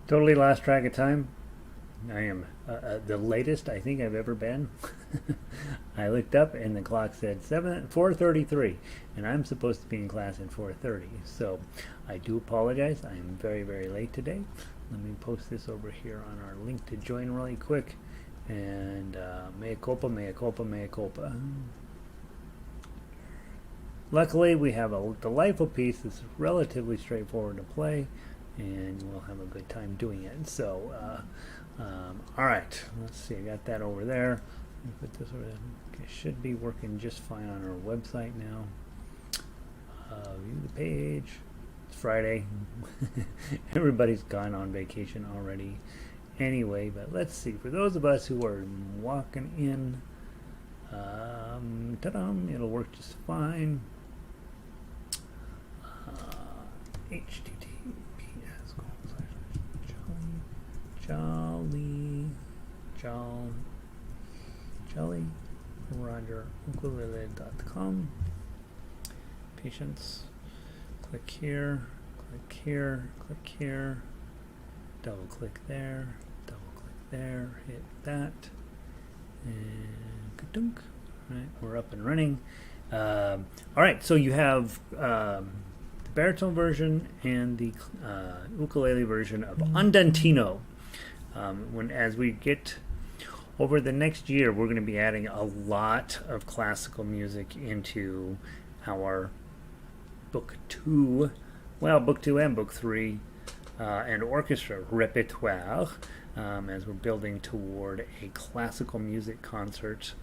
Totally lost track of time. I am the latest I think I've ever been. I looked up and the clock said 4:33, and I'm supposed to be in class at 4:30. So I do apologize. I am very, very late today. Let me post this over here on our link to join really quick. And mea culpa, mea culpa, mea culpa. Luckily, we have a delightful piece that's relatively straightforward to play, and we'll have a good time doing it. So, all right, let's see. I got that over there. Let me put this over there. Okay, should be working just fine on our website now. View the page. It's Friday. Everybody's gone on vacation already anyway, but let's see. For those of us who are walking in, it'll work just fine. HTTPS Jolly Roger Ukulele.com. Patience. Click here, click here, click here. Double click there, double click there, hit that, and ka-dunk. All right, we're up and running. All right, so you have the baritone version and the ukulele version of Andantino. As we get over the next year, we're going to be adding a lot of classical music into our book 2 and book 3 and orchestra repertoire as we're building toward a classical music concert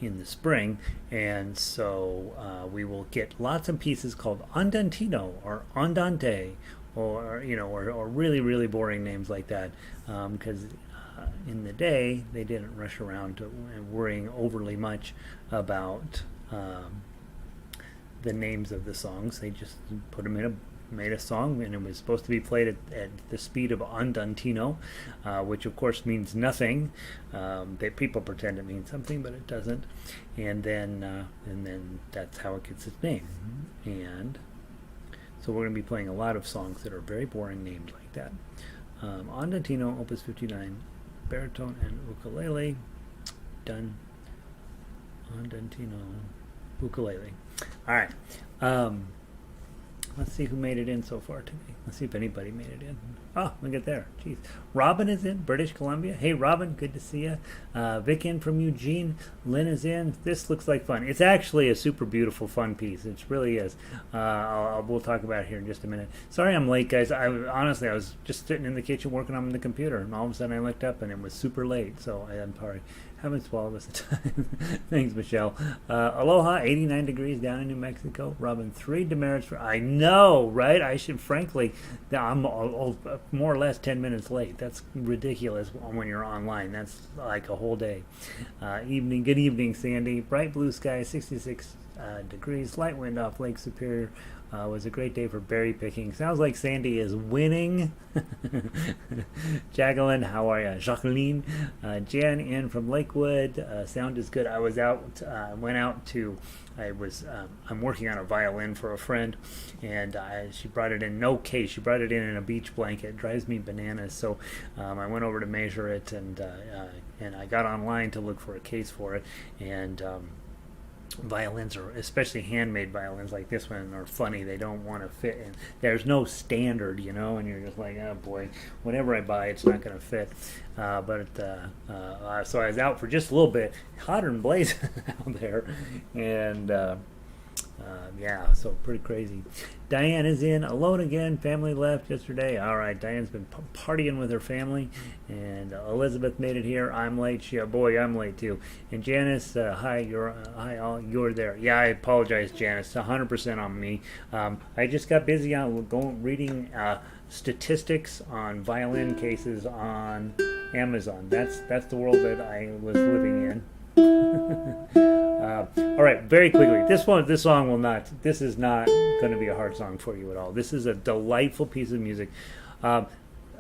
in the spring. And so we will get lots of pieces called Andantino or Andante or really, really boring names like that, because in the day they didn't rush around to worrying overly much about the names of the songs. They just put them made a song, and it was supposed to be played at the speed of Andantino, which of course means nothing. People pretend it means something, but it doesn't. And then that's how it gets its name. And so we're going to be playing a lot of songs that are very boring named like that. Andantino, Opus 59, baritone and ukulele. Done. Andantino, ukulele. All right. Let's see who made it in so far today. Let's see if anybody made it in. Oh, look at there. Jeez. Robin is in, British Columbia. Hey, Robin, good to see you. Vic in from Eugene. Lynn is in. This looks like fun. It's actually a super beautiful, fun piece. It really is. We'll talk about it here in just a minute. Sorry I'm late, guys. I was just sitting in the kitchen working on the computer, and all of a sudden I looked up, and it was super late. So I'm sorry. Haven't swallowed this time. Thanks, Michelle. Aloha, 89 degrees down in New Mexico. Robin, 3 demerits for... I know, right? I should, frankly... I'm more or less 10 minutes late. That's ridiculous when you're online. That's like a whole day. Good evening, Sandy. Bright blue sky, 66 degrees. Light wind off Lake Superior. Was a great day for berry picking. Sounds like Sandy is winning. Jacqueline, how are you? Jacqueline, Jan in from Lakewood. Sound is good. I was out. I'm working on a violin for a friend, and she brought it in no case. She brought it in a beach blanket. It drives me bananas. So I went over to measure it, and I got online to look for a case for it, and violins, or especially handmade violins like this one, are funny. They don't want to fit in. There's no standard, and you're just like, oh boy, whatever I buy, it's not going to fit. So I was out for just a little bit, hotter than blazing out there, and so pretty crazy. Diane is in, alone again. Family left yesterday. All right, Diane's been partying with her family, and Elizabeth made it here. I'm late. I'm late too. And Janice, hi, you're there. Yeah, I apologize, Janice. 100% on me. I just got busy on reading statistics on violin cases on Amazon. That's the world that I was living in. All right, very quickly. This is not going to be a hard song for you at all. This is a delightful piece of music.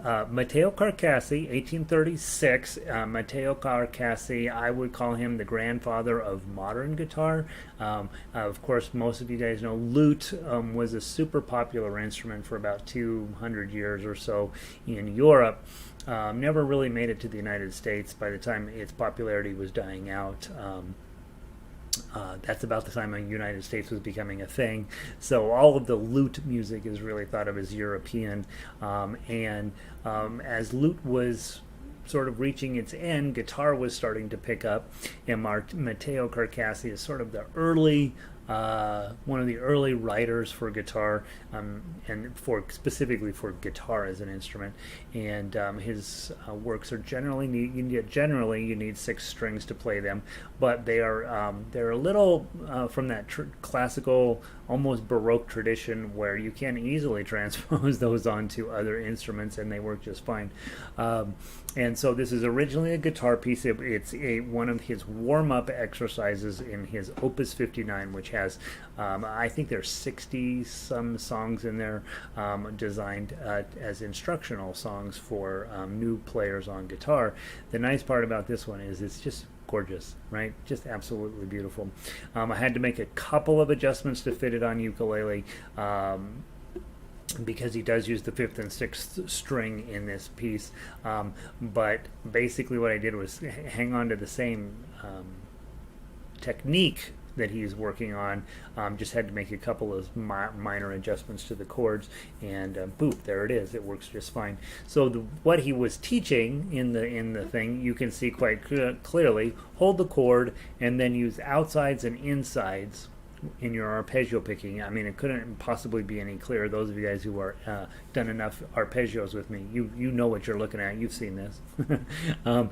Matteo Carcassi, 1836. Matteo Carcassi, I would call him the grandfather of modern guitar. Of course, most of you guys know lute was a super popular instrument for about 200 years or so in Europe. Never really made it to the United States by the time its popularity was dying out. That's about the time the United States was becoming a thing. So all of the lute music is really thought of as European. As lute was sort of reaching its end, guitar was starting to pick up. And Matteo Carcassi is sort of the early one of the early writers for guitar, and specifically for guitar as an instrument. And his works are generally you need 6 strings to play them, but they're a little from that classical, almost Baroque tradition where you can easily transpose those onto other instruments and they work just fine. And so this is originally a guitar piece. It's one of his warm-up exercises in his Opus 59, which has, I think there's 60-some songs in there designed as instructional songs for new players on guitar. The nice part about this one is it's just gorgeous, right? Just absolutely beautiful. I had to make a couple of adjustments to fit it on ukulele. Because he does use the 5th and 6th string in this piece, but basically what I did was hang on to the same technique that he's working on. Just had to make a couple of minor adjustments to the chords, and boop, there it is. It works just fine. So what he was teaching in the thing, you can see quite clearly. Hold the chord and then use outsides and insides in your arpeggio picking. I mean, it couldn't possibly be any clearer. Those of you guys who are done enough arpeggios with me, you know what you're looking at. You've seen this. I'm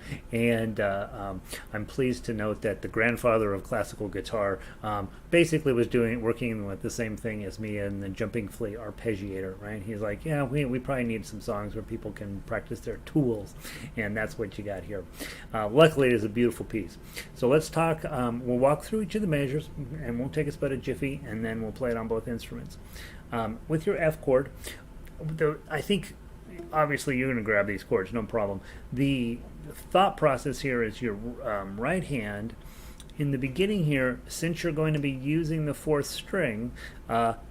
pleased to note that the grandfather of classical guitar basically was working with the same thing as me in the Jumping Flea arpeggiator, right? He's like, yeah, we probably need some songs where people can practice their tools, and that's what you got here. Luckily, it is a beautiful piece. So let's talk. We'll walk through each of the measures, and won't take us but a jiffy, and then we'll play it on both instruments. With your F chord, I think obviously you're going to grab these chords, no problem. The thought process here is your right hand in the beginning here, since you're going to be using the 4th string,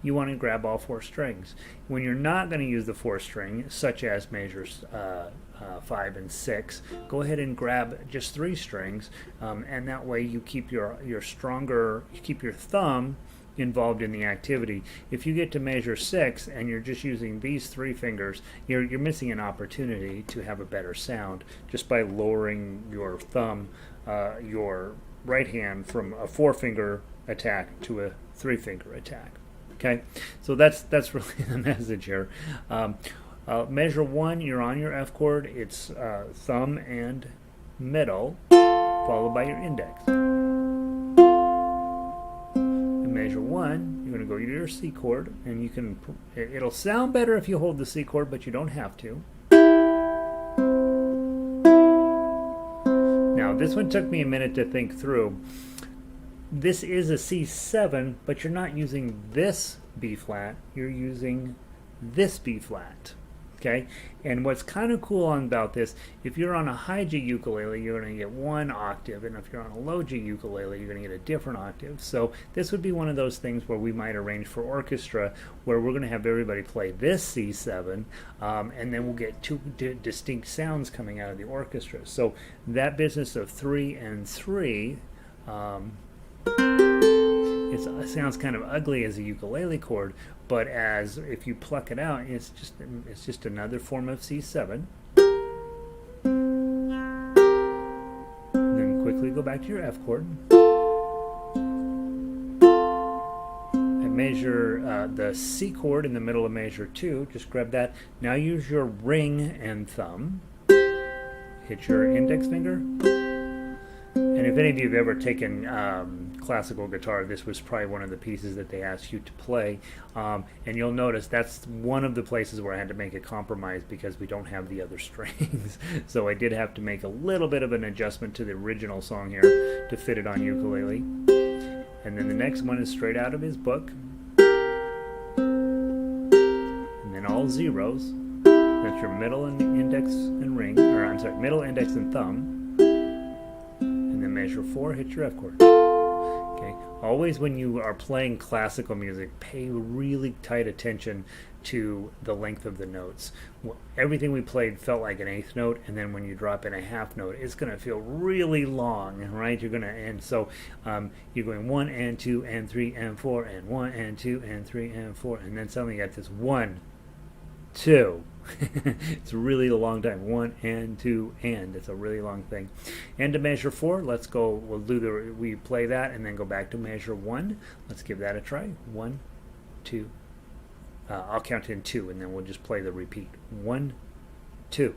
you want to grab all 4 strings. When you're not going to use the 4th string, such as measures 5 and 6, go ahead and grab just 3 strings, and that way you keep you keep your thumb involved in the activity. If you get to measure 6 and you're just using these 3 fingers, you're missing an opportunity to have a better sound just by lowering your thumb, your right hand, from a 4-finger attack to a 3-finger attack. Okay, so that's really the message here. Measure 1, you're on your F chord. It's thumb and middle, followed by your index. In measure 1, you're going to go to your C chord, and you can. It'll sound better if you hold the C chord, but you don't have to. Now, this one took me a minute to think through. This is a C7, but you're not using this B flat. You're using this B flat. Okay, and what's kind of cool about this, if you're on a high G ukulele, you're going to get 1 octave, and if you're on a low G ukulele, you're going to get a different octave. So this would be one of those things where we might arrange for orchestra, where we're going to have everybody play this C7, and then we'll get 2 distinct sounds coming out of the orchestra. So that business of 3 and 3, it sounds kind of ugly as a ukulele chord, but if you pluck it out, it's just another form of C7. Then quickly go back to your F chord. And measure the C chord in the middle of measure 2. Just grab that. Now use your ring and thumb. Hit your index finger. And if any of you have ever taken classical guitar, this was probably one of the pieces that they asked you to play. And you'll notice that's one of the places where I had to make a compromise because we don't have the other strings. So I did have to make a little bit of an adjustment to the original song here to fit it on ukulele. And then the next one is straight out of his book. And then all zeros. That's your middle and index and ring, or I'm sorry, middle, index, and thumb. And then measure 4, hit your F chord. Okay. Always when you are playing classical music, pay really tight attention to the length of the notes. Everything we played felt like an eighth note, and then when you drop in a half note, it's going to feel really long, right? You're going to end. So you're going 1 and 2 and 3 and 4 and 1 and 2 and 3 and 4, and then suddenly you got this 1, 2. It's really a long time. 1 and 2 and it's a really long thing. And to measure 4, let's go. We play that and then go back to measure 1. Let's give that a try. 1, 2. I'll count in 2 and then we'll just play the repeat. 1, 2.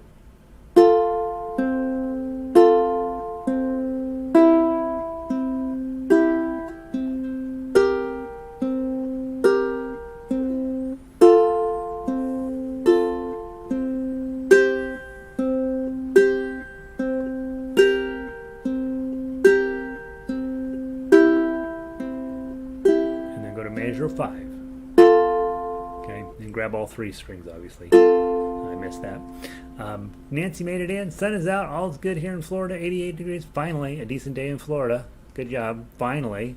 Measure 5. Okay, and grab all 3 strings, obviously. I missed that. Nancy made it in. Sun is out. All's good here in Florida. 88 degrees. Finally, a decent day in Florida. Good job. Finally.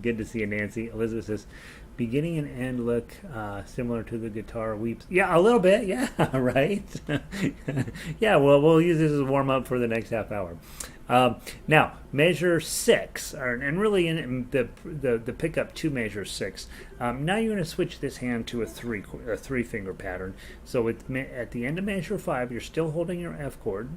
Good to see you, Nancy. Elizabeth says, beginning and end look similar to the guitar weeps. Yeah, a little bit. Yeah, right. Yeah, well, we'll use this as a warm-up for the next half hour. Now, measure 6, and really in the pickup to measure 6. Now you're going to switch this hand to a three finger pattern. So at the end of measure 5, you're still holding your F chord.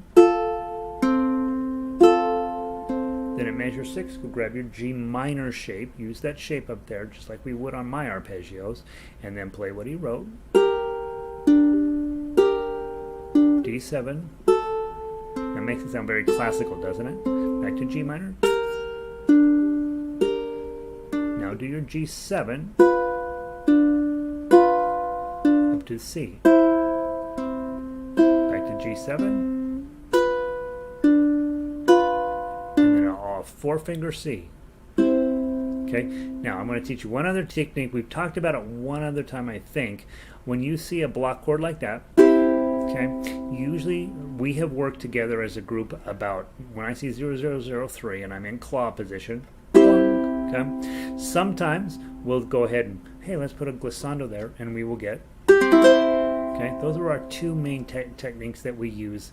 Then at measure 6, go grab your G minor shape. Use that shape up there, just like we would on my arpeggios, and then play what he wrote. D7. That makes it sound very classical, doesn't it? Back to G minor. Now do your G7 up to C. Back to G7. And then a 4-finger C. Okay, now I'm going to teach you one other technique. We've talked about it one other time, I think. When you see a block chord like that, okay, usually we have worked together as a group about when I see 0003 and I'm in claw position. Okay, sometimes we'll go ahead and, hey, let's put a glissando there, and we will get. Okay, those are our 2 main techniques that we use.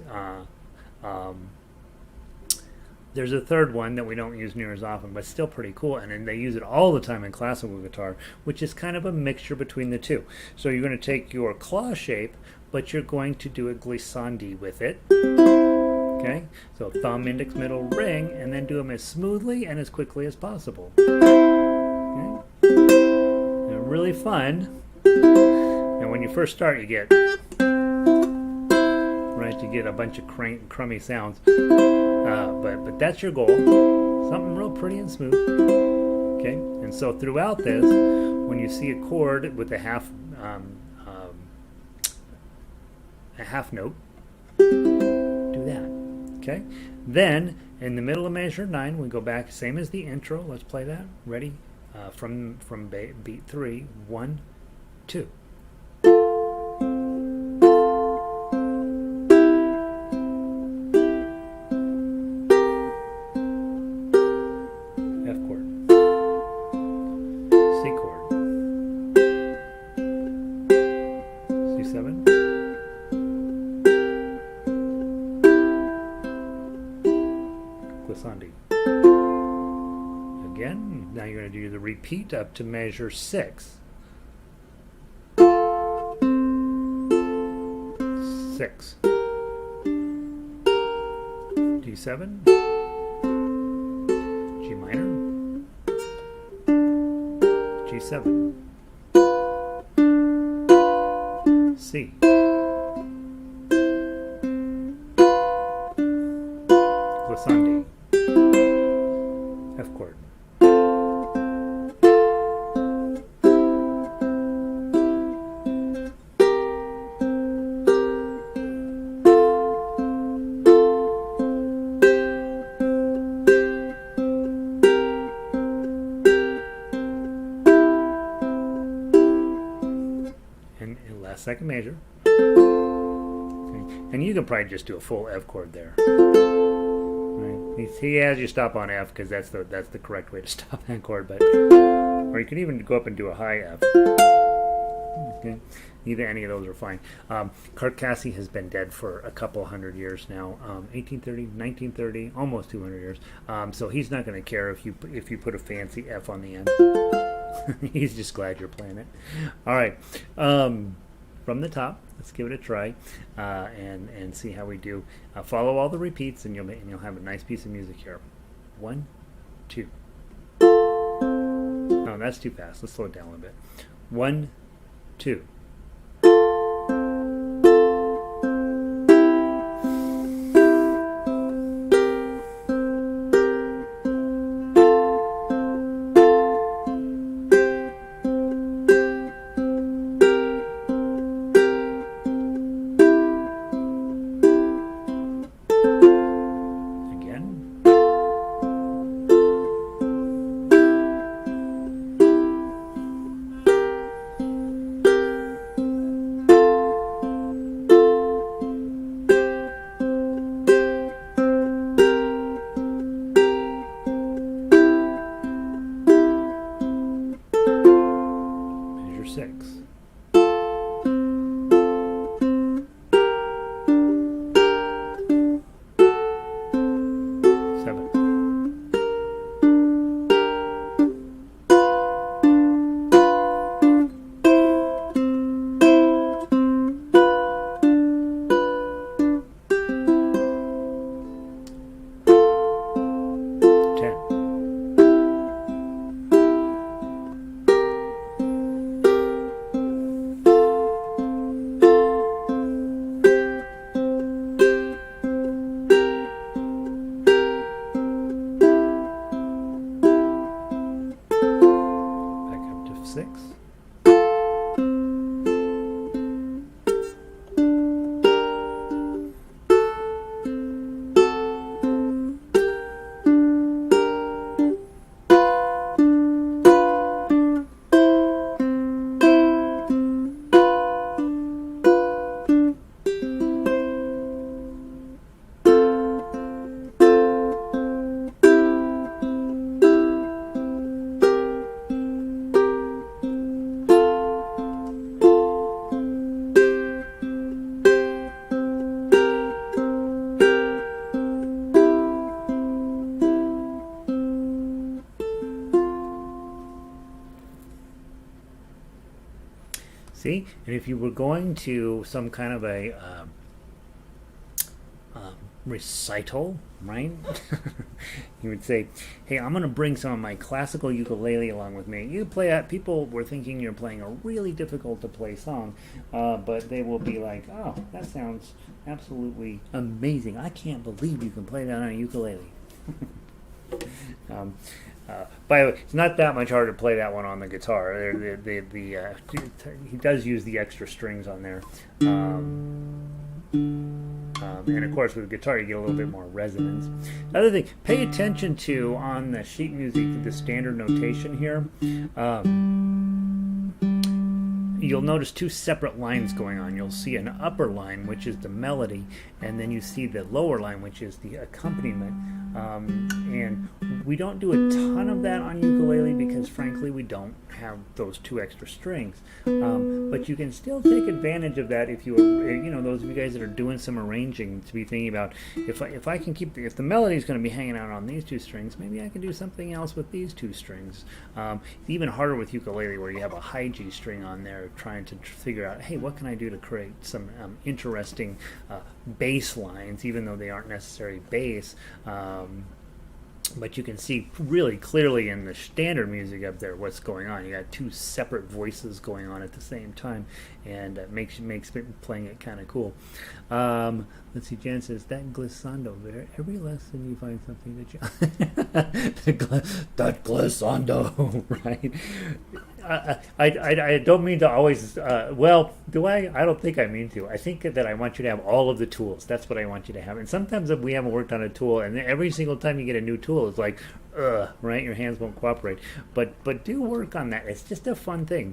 There's a third one that we don't use near as often, but still pretty cool, and then they use it all the time in classical guitar, which is kind of a mixture between the 2. So you're going to take your claw shape, but you're going to do a glissandi with it. Okay, so thumb, index, middle, ring, and then do them as smoothly and as quickly as possible. Okay, they're really fun. And when you first start, you get right, you get a bunch of crummy sounds. But that's your goal. Something real pretty and smooth. Okay, and so throughout this, when you see a chord with a half note, do that. Okay, then in the middle of measure 9, we go back, same as the intro. Let's play that. Ready? From beat 3, 1, 2. Again, now you're going to do the repeat up to measure 6. 6. D7. G minor. G7. C. Glissandi. F chord. And last second measure. Okay. And you can probably just do a full F chord there. Right. He has you stop on F because that's the correct way to stop that chord, but or you can even go up and do a high F. Okay. Either any of those are fine. Carcassi has been dead for a couple hundred years now, 1830, 1930, almost 200 years. So he's not going to care if you put a fancy F on the end. He's just glad you're playing it. All right, from the top, let's give it a try and see how we do. Follow all the repeats, and you'll have a nice piece of music here. 1, 2. No, that's too fast. Let's slow it down a little bit. 1, 2. See, and if you were going to some kind of a recital, right? You would say, hey, I'm going to bring some of my classical ukulele along with me. You play that. People were thinking you're playing a really difficult to play song, but they will be like, oh, that sounds absolutely amazing. I can't believe you can play that on a ukulele. By the way, it's not that much harder to play that one on the guitar. He does use the extra strings on there. And of course, with the guitar, you get a little bit more resonance. Other thing, pay attention to on the sheet music, the standard notation here. You'll notice two separate lines going on. You'll see an upper line, which is the melody, and then you see the lower line, which is the accompaniment. And we don't do a ton of that on ukulele because, frankly, we don't have those two extra strings. But you can still take advantage of that if you are, those of you guys that are doing some arranging, to be thinking about if I can if the melody is going to be hanging out on these two strings, maybe I can do something else with these two strings. It's even harder with ukulele where you have a high G string on there, trying to figure out, hey, what can I do to create some interesting bass lines, even though they aren't necessarily bass. But you can see really clearly in the standard music up there what's going on. You got two separate voices going on at the same time, and it makes playing it kind of cool. Let's see, Jan says, that glissando there, every lesson you find something that you... that glissando, right? I don't mean to always, do I? I don't think I mean to. I think that I want you to have all of the tools. That's what I want you to have. And sometimes we haven't worked on a tool, and every single time you get a new tool, it's like, right? Your hands won't cooperate. But do work on that. It's just a fun thing,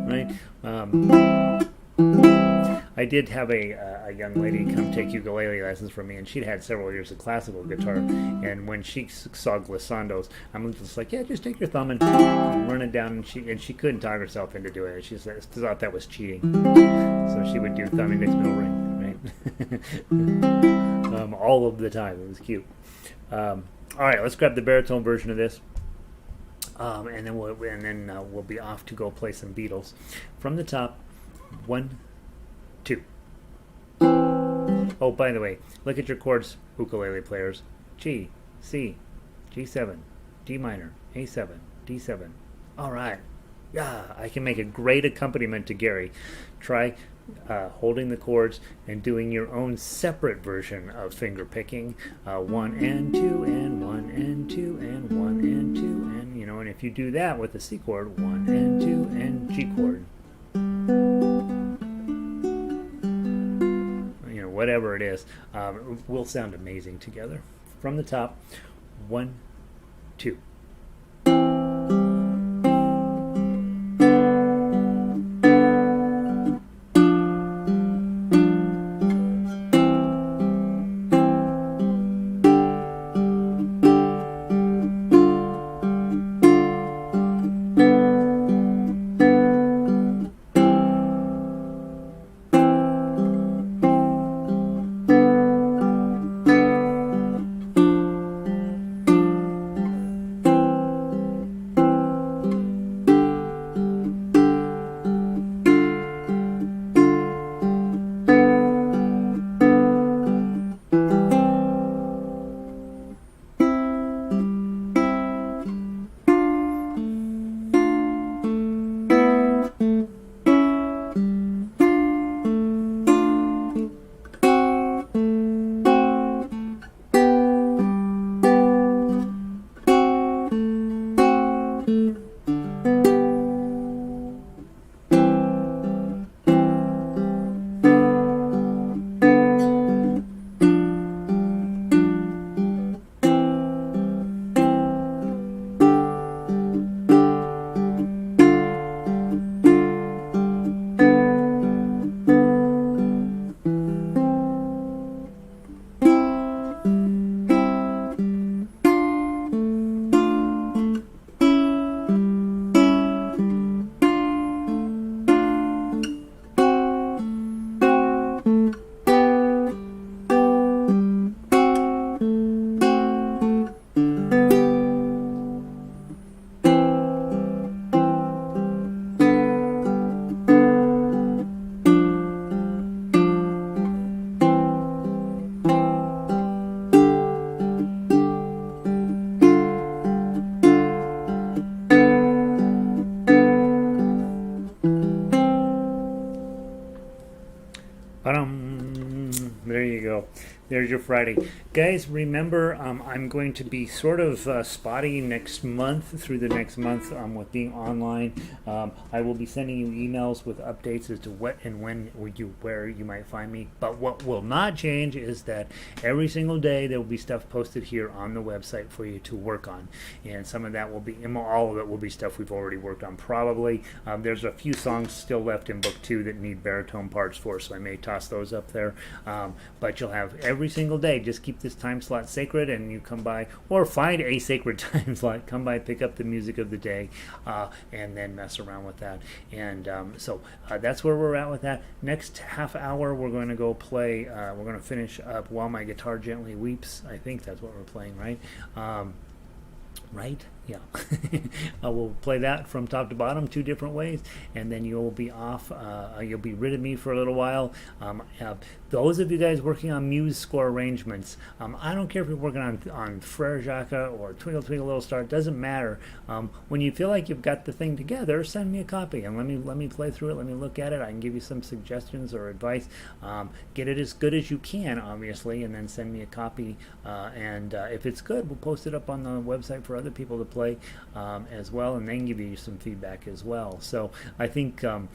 right? I did have a young lady come take ukulele lessons from me, and she'd had several years of classical guitar. And when she saw glissandos, I'm just like, yeah, just take your thumb and run it down. And she couldn't talk herself into doing it. She thought that was cheating, so she would do thumb, index, middle, ring, right? All of the time. It was cute. All right, let's grab the baritone version of this. And then we'll be off to go play some Beatles from the top. 1, 2. Oh, by the way, look at your chords, ukulele players. G, C, G7, D minor, A7, D7. All right. Yeah, I can make a great accompaniment to Gary. Try holding the chords and doing your own separate version of finger picking. 1 and 2 and 1 and 2 and 1 and 2 and, you know, and if you do that with the C chord, 1 and 2 and G chord. You know, whatever it is, it will sound amazing together. From the top, 1, 2. There you go. There's your Friday. Guys, remember, I'm going to be sort of spotty next month, through the next month, with being online. I will be sending you emails with updates as to what and when where you might find me. But what will not change is that every single day there will be stuff posted here on the website for you to work on. And some of that will be, all of it will be stuff we've already worked on probably. There's a few songs still left in book 2 that need baritone parts for, so I may toss those up there. But you'll have every single day. Just keep this time slot sacred, and you come by, or find a sacred time slot, come by, pick up the music of the day, and then mess around with that. And so that's where we're at with that. Next half hour we're going to go play, we're going to finish up While My Guitar Gently Weeps. I think that's what we're playing, right? Right? Yeah. We'll play that from top to bottom 2 different ways, and then you'll be off. You'll be rid of me for a little while. Those of you guys working on Muse score arrangements, I don't care if you're working on Frere Jacques or Twinkle Twinkle Little Star. It doesn't matter. When you feel like you've got the thing together, send me a copy and let me play through it. Let me look at it. I can give you some suggestions or advice. Get it as good as you can, obviously, and then send me a copy. And if it's good, we'll post it up on the website for other people to play as well, and then give you some feedback as well. So I think the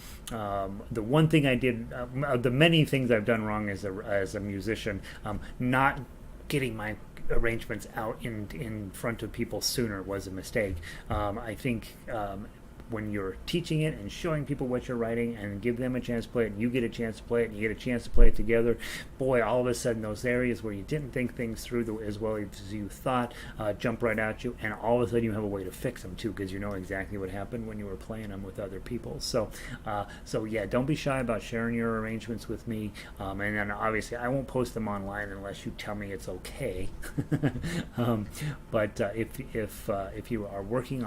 one thing I did, the many things I've done wrong as a musician, not getting my arrangements out in front of people sooner was a mistake. I think when you're teaching it and showing people what you're writing and give them a chance to play it, and you get a chance to play it, and you get a chance to play it together, boy, all of a sudden those areas where you didn't think things through as well as you thought jump right at you, and all of a sudden you have a way to fix them too, because you know exactly what happened when you were playing them with other people. So yeah, don't be shy about sharing your arrangements with me, and then obviously I won't post them online unless you tell me it's okay. But if you are working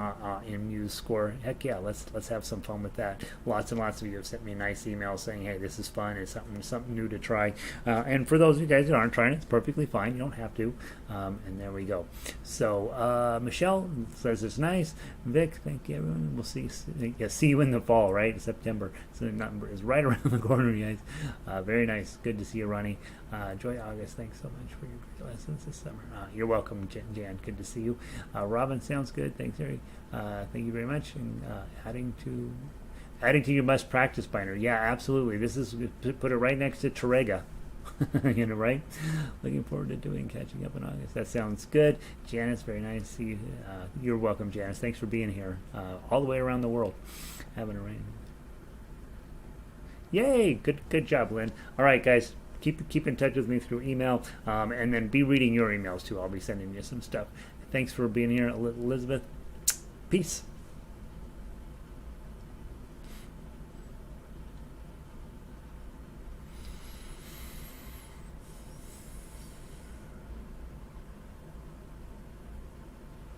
in MuseScore, heck yeah, let's have some fun with that. Lots and lots of you have sent me nice emails saying, hey, this is fun, it's something new to try. And for those of you guys that aren't trying it, it's perfectly fine. You don't have to. And there we go. So Michelle says it's nice. Vic, thank you, everyone. We'll see you in the fall, right? September. So the number is right around the corner, you guys. Very nice. Good to see you, Ronnie. Enjoy August. Thanks so much for your lessons this summer. You're welcome, Jan. Good to see you. Robin, sounds good. Thanks, Harry. Thank you very much. And adding to your must practice binder. Yeah, absolutely. This is, put it right next to Terega. You know, right? Looking forward to catching up in August. That sounds good. Janice, very nice to see you. You're welcome, Janice. Thanks for being here, all the way around the world. Having a rain. Yay! Good job, Lynn. All right, guys. Keep in touch with me through email, and then be reading your emails too. I'll be sending you some stuff. Thanks for being here, Elizabeth. Peace.